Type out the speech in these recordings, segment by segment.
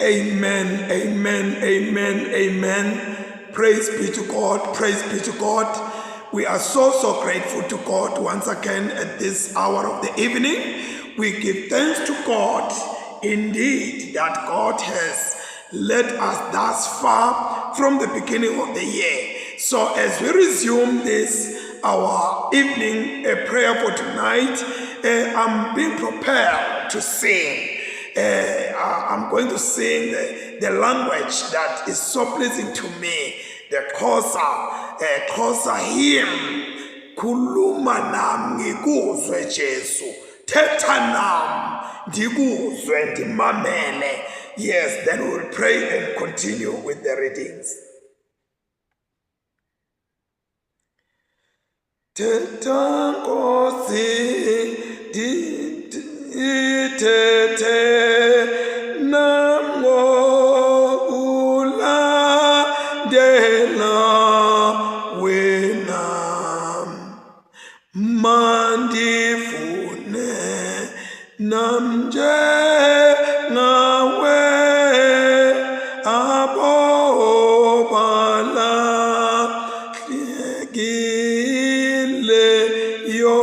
Amen, amen, amen, amen. Praise be to God, praise be to God. We are so grateful to God once again at this hour of the evening. We give thanks to God indeed that God has led us thus far from the beginning of the year. So as we resume this, our evening prayer for tonight, I'm being prepared to sing. I'm going to sing the language that is so pleasing to me, the Xhosa hymn. Khuluma nam ngikuzwe Jesu, thetha nam ndikuzwe ndimamele. Yes, then we will pray and continue with the readings. Thetha Nkosi ithethe nam ngokulandela wena, mandifune nam njengawe abo balahlekileyo.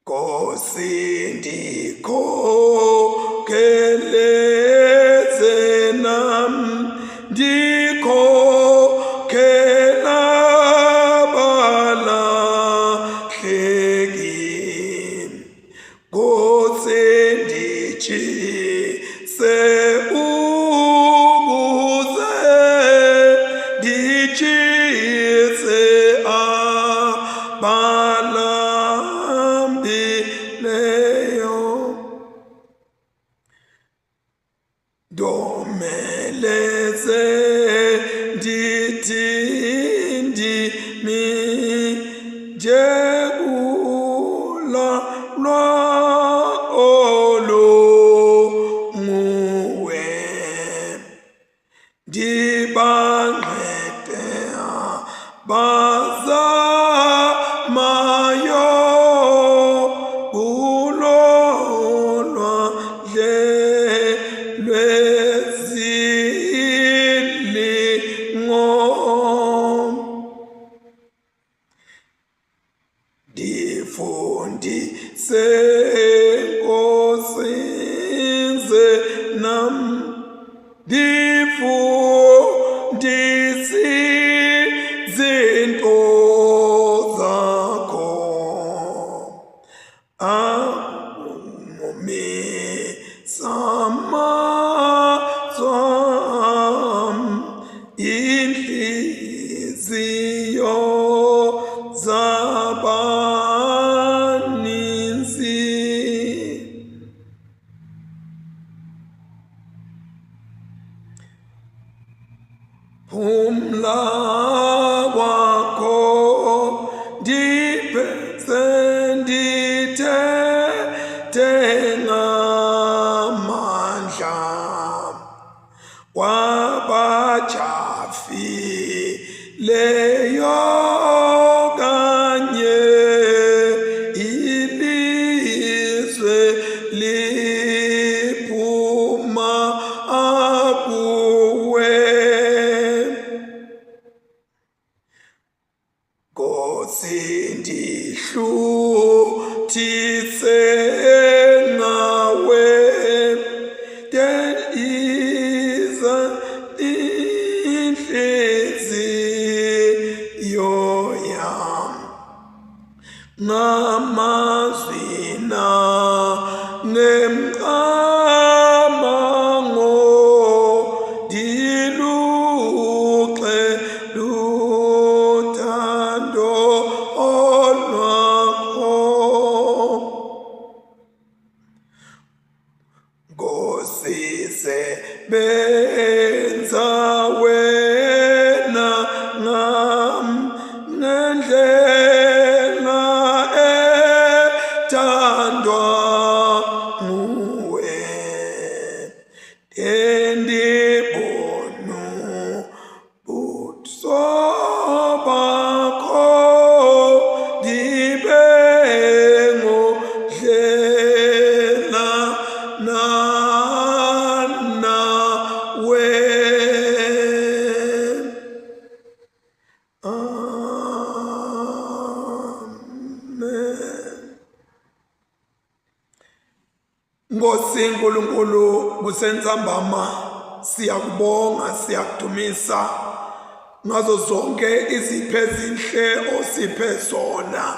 Nkosi ndikhokeleze nam ndikhokhela abalahleki. Nkosi nditshise ukuze nditshise abalambileyo. Ndomeleze ndithi ndimi njegulalwa olu nguwe, ndibancede abazamayo kulo lwezilingo. Ndifundise Nkosi ze nam, ndifundise izinto zakho. Amumisa amazwi am, inhliziyo zabaninzi. Phumla kwakho ndiphethe ndithethe ngamandla wabajafileyo kanye ilizwe liphuma kuwe. Nkosi ndihluthise ngawe, iza inhliziyo yam ngamazwi nangemicamango, ndiluxele uthando lwakho. Nkosi sebenza wena ngam ngendlela ethandwa nguwe. Ndibona ubuso bakho, ndibe ngodlela Nkosi nkulunkulu kusentsambama siyakubonga siyakudumisa ngazo zonke izipho ezinhle osiphe zona.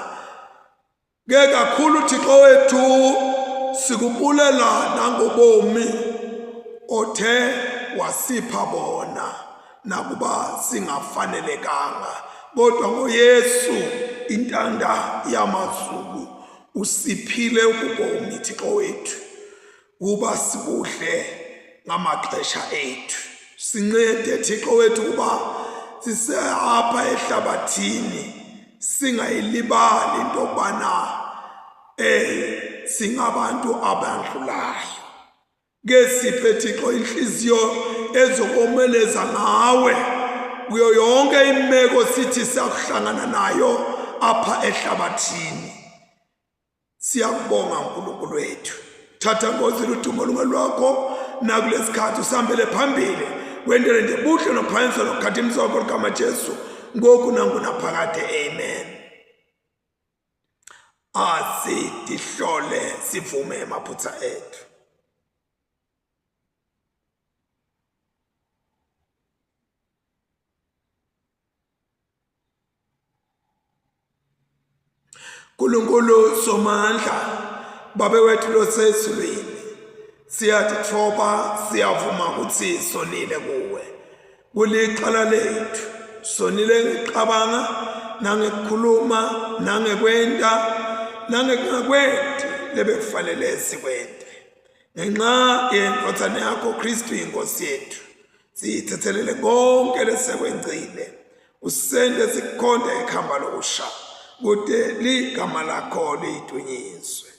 Ke kakhulu Thixo wethu sikubulela nangobomi othe wasipha bona nakuba singafanelekanga, kodwa ngoYesu intanda yamazulu usiphile ubomi Thixo wethu uba sibudle ngamaxesha ethu. Sincede Thixo wethu kuba sisehapha ehlabathini singayilibali into yokubana singabantu abandlulayo. Ke siphe Thixo inhliziyo ezokomeleza ngawe kuyo yonke imeko sithi siyakuhlangana nayo apha ehlabathini. Siyakubonga uNkulunkulu wethu. Thatha Nkosi udumo lwakho nakulesikhathi usihambele phambili wendele ngebuhle nophakanyiswa nokukhathalisa kwakho ligama Jesu ngoku nangunaphakade. Amen. Asihlole sivume amaphutha ethu. Nkulunkulu somandla, Baba wethu losezulwini, siyathoba siyavuma ukuthi sonile kuwe. Kuliqala lethu sonile ngecabanga nangekukhuluma nangekwenda nangekungakwendi lebekufanele sikwende. Ngenxa yeNkosi yakho Kristu inkosi yethu siyithethelele konke lesekwenzile, usende sikhonde ekhamba lokusha kude ligama lakho lidunyiswe.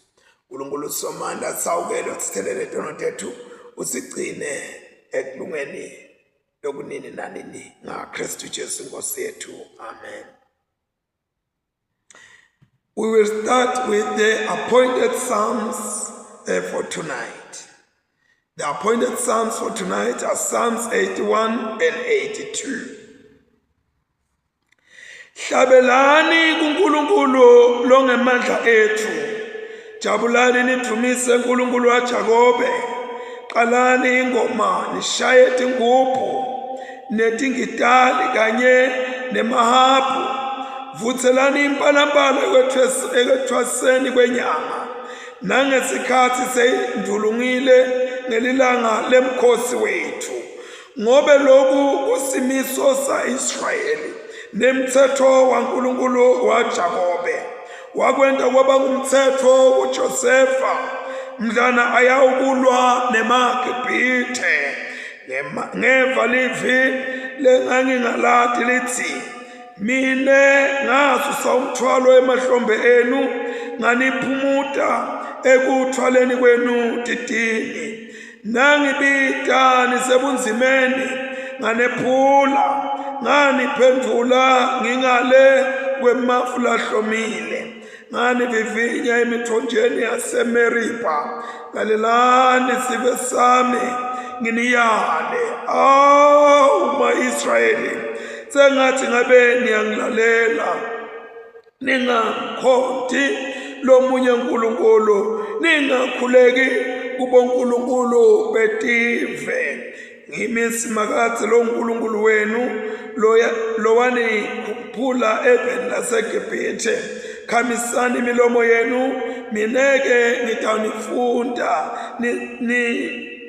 Nkulunkulu somandla sawukele usithelele izono zethu usigcine ekulungeni lokunini nanini ngaKristu Jesu inkosi yethu. Amen. We will start with the appointed psalms for tonight. The appointed psalms for tonight are Psalms 81 and 82. Hlabelani kuNkulunkulu longemandla ethu, jabulani nidumise uNkulunkulu waJakobe, qalani ingoma nishaye ingubhu netingitali kanye nemahabhu, vutselani impalambala ekwethwaseni kwenyanga nangesikhathi sendulungile ngelilanga lemkhosi wethu, ngobe lokhu kusimiso sa-Israyeli nemthetho waNkulunkulu waJakobe wakwenda kwaba ngumthetho uJosefa mdlana ayawukulwa nemaGibhithe. Ngeva livi lengangingalati lithi, mine ngasusa umthwalo emahlombe enu nganiphumuta ekuthwaleni kwenu didini, nangibita nisebunzimeni nganephula, nganiphendula ngingale kwemafu lahlomile, nganivivinya emithonjeni yaseMeriba, lalelani sibe sami nginiyale. Ma-Israyeli, sengathi ngabe niyangilalela, ningakhonti lomunye uNkulunkulu, ningakhuleki kubonkulunkulu betive. Ngimi simakatsi lo uNkulunkulu wenu lowanikhuphula eveni laseGibhithe. Khamisani imilomo yenu, mineke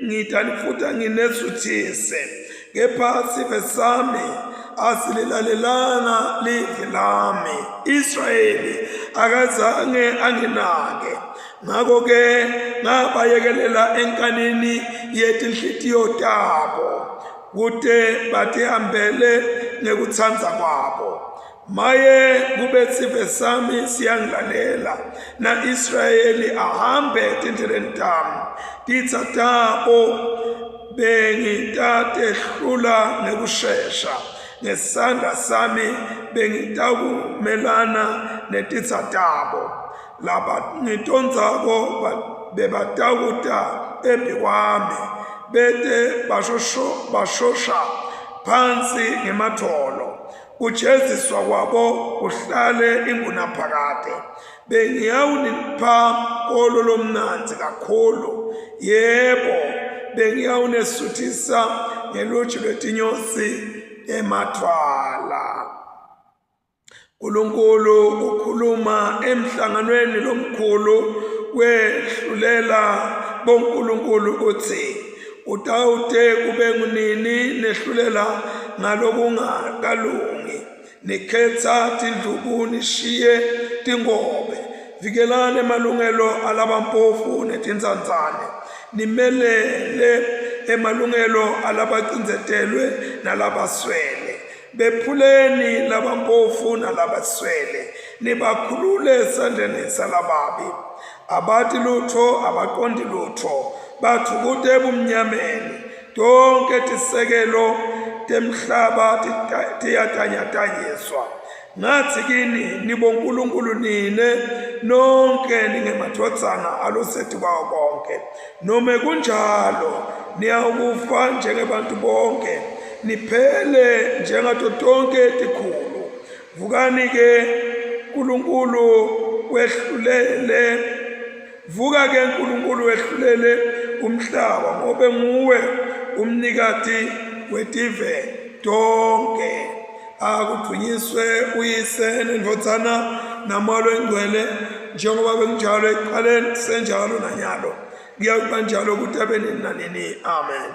ngitanifuta nginesuthise. Kepha sive sami asililalelanga livi lami, Israyeli akazange anginake. Ngakho-ke ngabayekelela enkanini yetinhlitiyo tabo kude batihambele ngekutsandza kwabo. Maye kube sive sami siyangilalela, na Israyeli ahambe tindleleni tami. Titsa tabo bengitatehlula ngekushesha, ngesandla sami bengitakumelana netitsa tabo. Laba ngitondzako bebatakuta embi kwami, bete bashosha phansi ngematholo. Kujeziswa kwabo kuhlale ingunaphakade. bengiyawunipha kolo lomnanzi kakhulu, yebo bengiyawunesuthisa ngeluju lwetinyosi emathwala. uNkulunkulu ukhuluma emhlanganweni lomkhulu wehlulela bonkulunkulu uthi utawute kube ngunini nehlulela ngalokungakalungi, nikhetha tindlubu nishiye tingobe, vikelane emalungelo alabampofu netinzanzane, nimelele emalungelo alabacindzetelwe nalabaswele, bephuleni labampofu nalabaswele, nibakhulule esandleni salababi. Abati lutho abaqondi lutho, bathukute ebumnyameni, tonke tisekelo temhlaba tiyatanyatanyiswa. Ngathi kini nibonkulunkulu nine nonke ningemadvodzana alosethi kwawo konke, nome kunjalo niyawukufa njengebantu bonke, niphele njengato tonke tikhulu. Vukani ke uNkulunkulu wehlulele, vuka ke uNkulunkulu wehlulele umhlaba, ngobe nguwe umnikati wetive tonke. Akudunyiswe uyise nendvodzana namalo engcwele, njengoba bekunjalo ekuqaleni senjalo nanyalo kuyakuba njalo ukuthi abe nini nanini. Amen.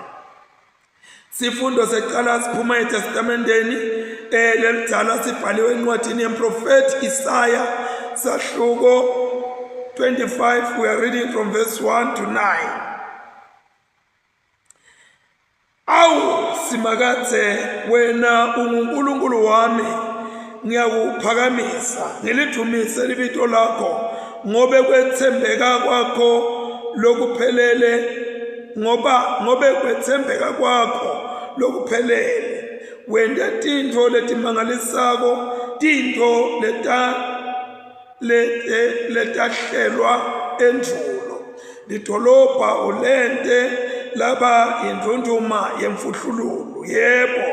Sifundo seqala siphuma eTestamenteni lelidala sibhaliwe encwadini yemprofethi Isaya sahluko 25. We are reading from verse 1 to 9. Awu simakathe wena uNkulunkulu wami, ngiyakuphakamisa ngilidumise libito lakho, ngobe kwethembeka kwakho lokuphelele, ngobe kwethembeka kwakho lokuphelele. Wende tintfo letimangalisako, tintfo letahlelwa enjulo. Lidolobha ulente laba yindunduma yemfuhlululu, yebo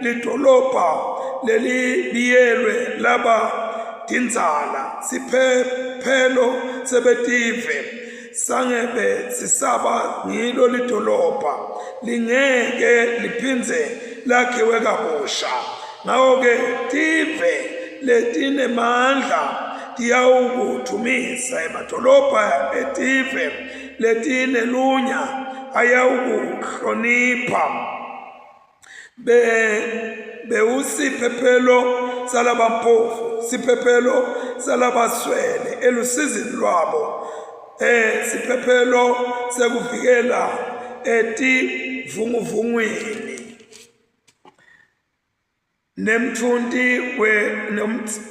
lidolobha lelibiyelwe laba tindzala. Siphelo sebetive sangebe sisaba ngilo lidolobha, lingeke liphindze lakhiwe kabusha. Ngako-ke tive letinemandla tiyawukudumisa, emadolobha etive letinelunya ayawukuhlonipha. Bewusiphephelo salabampofu, siphephelo salabaswele elusizini lwabo, siphephelo sekuvikela etivunguvungwini.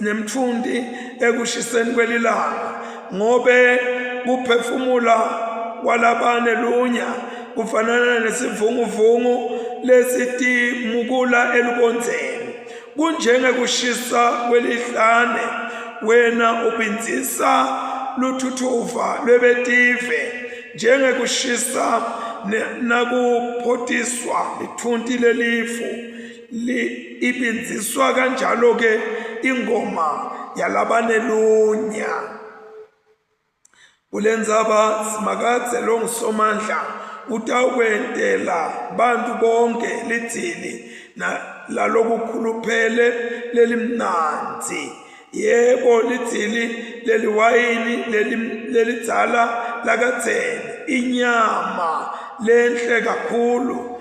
Nemthundi ekushiseni kwelilanga, ngobe kuphefumula kwalabanelunya kufanana nesivunguvungu lesitimukula elubonzeni. Kunjengekushisa kwelihlane, wena ubinzisa luthuthuva lwebetive, njengekushisa nakuphotiswa lithunti lelifu, ibinziswa kanjalo ke ingoma yalabanelunya. Kulendzaba simakatse longisomandla utawukwentela bantu bonke lidzili lalokukhuluphele lelimnanzi, yebo lidzili leliwayini lelidzala lakadzeni, inyama lenhle kakhulu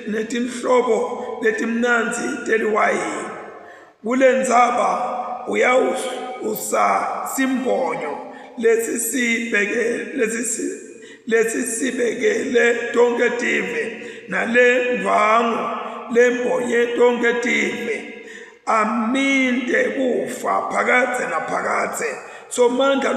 netinhlobo letimnanzi teliwayini. Kulendzaba uyawusa simbonyo lesisibekele tonke tive, nale ndvangu lembonye tonke tive. Aminde kufa phakatse naphakatse, somandla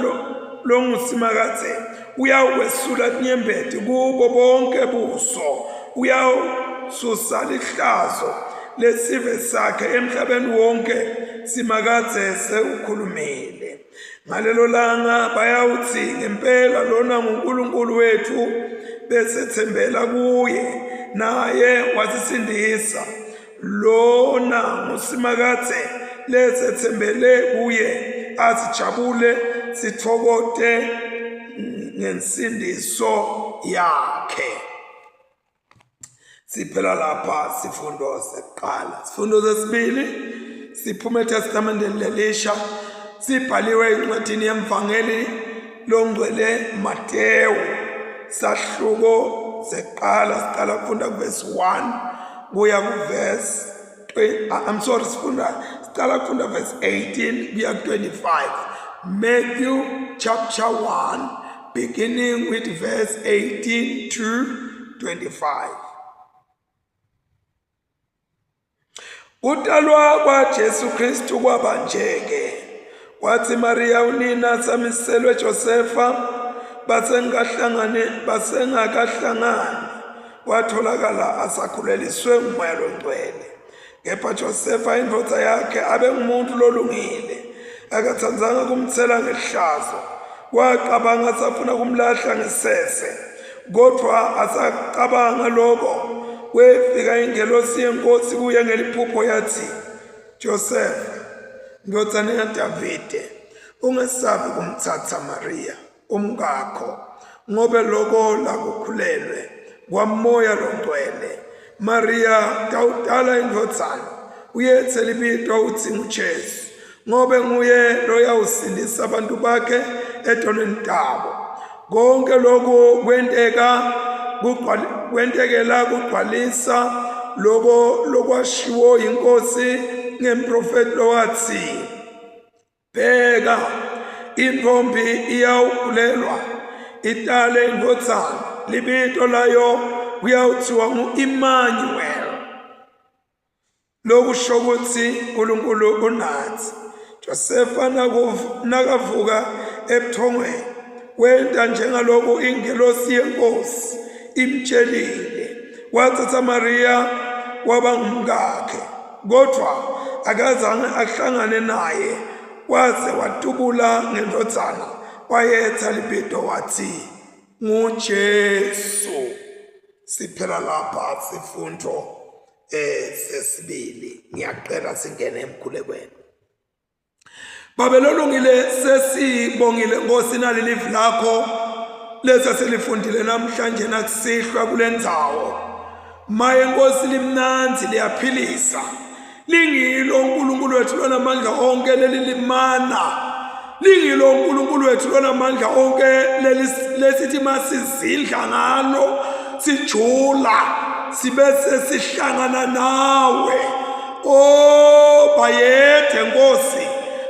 longusimakatse uyawesula tinyembeti kubo bonke buso, uyawususa lihlazo lesive sakhe emhlabeni wonke. Simakatse sewukhulumile. Ngalelo langa bayawuthi ngempela lona nguNkulunkulu wethu, besethembela kuye naye wasisindisa. Lona ngusimakatse lesethembele kuye asijabule sithokote ngensindiso yakhe. Siphela lapha sifundo sekuqala. Sifundo sesibili siphume eTestamenteni lelisha sibhaliwe encwadini yemvangeli longcwele Matewu sahluko sekuqala siqala ukufunda kuverse 1 kuya kuverse siqala kufunda verse 18 kuya ku-25. Matthew chapter 1 beginning with verse 18 to 25. Utalwa kwa Jesu Kristu kwabanjeke wathi Maria unina samiselwe Josefa basengakahlangani watholakala asakhuleliswe ngumoya longcwele. Kepha Josefa indvodza yakhe abe ngumuntu lolungile akathandzanga kumthela ngehlazo waqabanga safuna kumlahla ngesese kodwa asacabanga lokho wefika ingelosi yenkosi kuye ngeliphupho yathi Josefa ndodzana kaDavide ungesabi kumthatha Maria umkakho ngobe lokho lakukhulelwe kwamoya longcwele. Maria tawutala indvodzana uyetse libitwa uthi nguJesu ngobe nguye loyawusindisa abantu bakhe edolweni tabo. Konke lokhu kwentekela kugcwalisa lokwashiwo inkosi ngemprofeti lowathi bheka intombi iyawukhulelwa itale indvodzana libito layo kuyawuthiwa ngu-Emmanuel. Lokusho ukuthi uNkulunkulu unathi. Josefa nakavuka ebuthongweni wenta njengalokhu ingelosi yenkosi imtshelile wathatha Maria waba ngumkakhe kodwa akazange ahlangane naye waze watubula ngendvodzana wayetha libito wathi nguJesu. Siphela lapha sifundo sesibili. Ngiyaqela singene emkhulekweni. Babelolungile sesibongile Nkosi naleli live lakho lesa selifundile namhlanje nakusihlwa kule ndzawo. Maye Nkosi limnanzi liyaphilisa. Lingilo uNkulunkulu wethu lonamandla onke leli limana. Lingilo uNkulunkulu wethu lonamandla onke lesithi masizidla ngalo sijula sibese sihlangana nawe. Oh bayede Nkosi,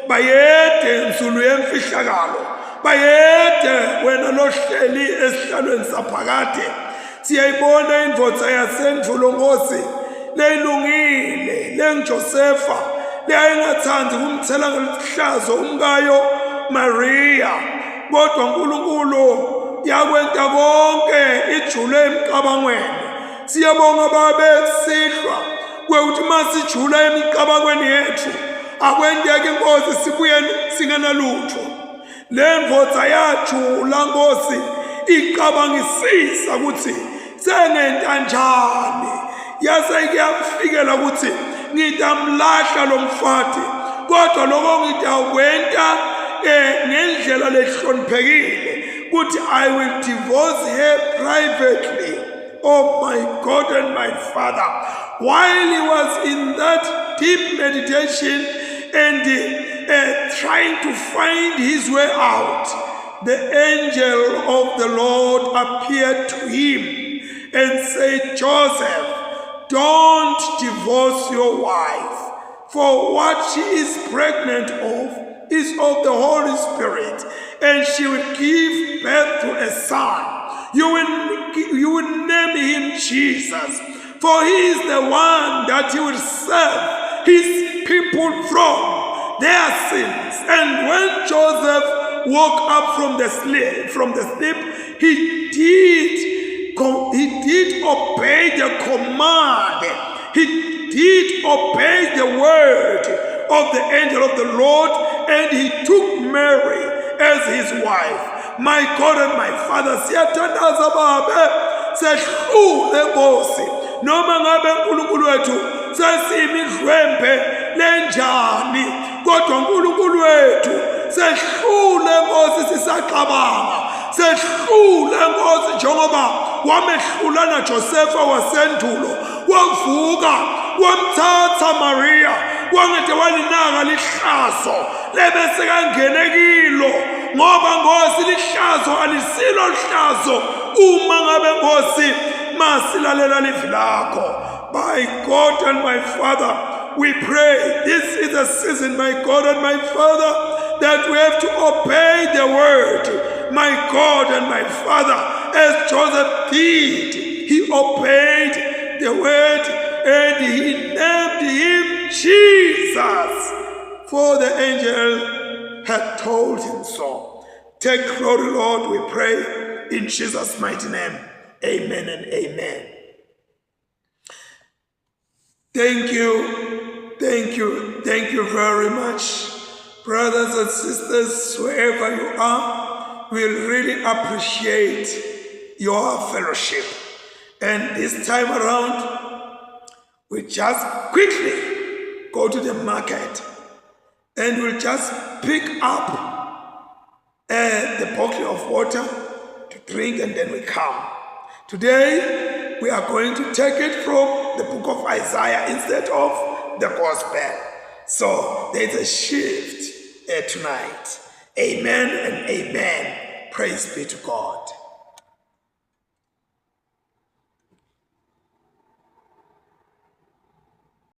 bayede nzulu yemfihlakalo, bayede wena lohleli esihlalweni saphakade. Siyayibona indvodza yasendulo Nkosi leyilungile lengiJosefa leyayingathandi kumthela ngehlazo umkayo Maria kodwa uNkulunkulu yakwenta konke ijule emcabangweni. Siyabonga babe sihlwa kweuthi masijula emcabangweni yethu akwenteke Nkosi sibuye singenalutho. Le ndvodza yajula Nkosi icabangisisa ukuthi sengenta njani yase kuyafikela ukuthi ngitamlahla lo mfati kodwa lokho ngitakwenta ngendlela lehloniphekile ukuthi I will divorce her privately. Oh my God and my Father, while he was in that deep meditation and trying to find his way out, the angel of the Lord appeared to him and said, Joseph, don't divorce your wife, for what she is pregnant of is of the Holy Spirit, and she will give birth to a son. You will name him Jesus, for he is the one that he will save his people from their sins. And when Joseph woke up from the sleep, he did obey the command. He did obey the word of the angel of the Lord, and he took Mary as his wife. My God and my Father, siyathandaza babe sehlule Nkosi noma ngabe uNkulunkulu wethu sesiyimidlwembe lenjani kodwa uNkulunkulu wethu sehlule Nkosi sisaqabanga, sehlule Nkosi njengoba wamehlula naJosefa wasendulo, wavuka wamthatha Maria wangede walinaka lihlazo lebese kangene kilo, ngoba Nkosi lihlazo alisilo lihlazo uma ngabe Nkosi masilalela livi lakho. My God and my Father, we pray this is a season, my God and my Father, that we have to obey the word, my God and my Father, as Joseph did. He obeyed the word and he named him Jesus, for the angel had told him so. Take glory, Lord, we pray in Jesus' mighty name. Amen and amen. Thank you very much, brothers and sisters, wherever you are. We really appreciate your fellowship. And this time around, we just quickly go to the market and we'll just pick up the bottle of water to drink, and then we come. Today, we are going to take it from the book of Isaiah instead of the gospel. So there's a shift tonight. Amen and amen. Praise be to God.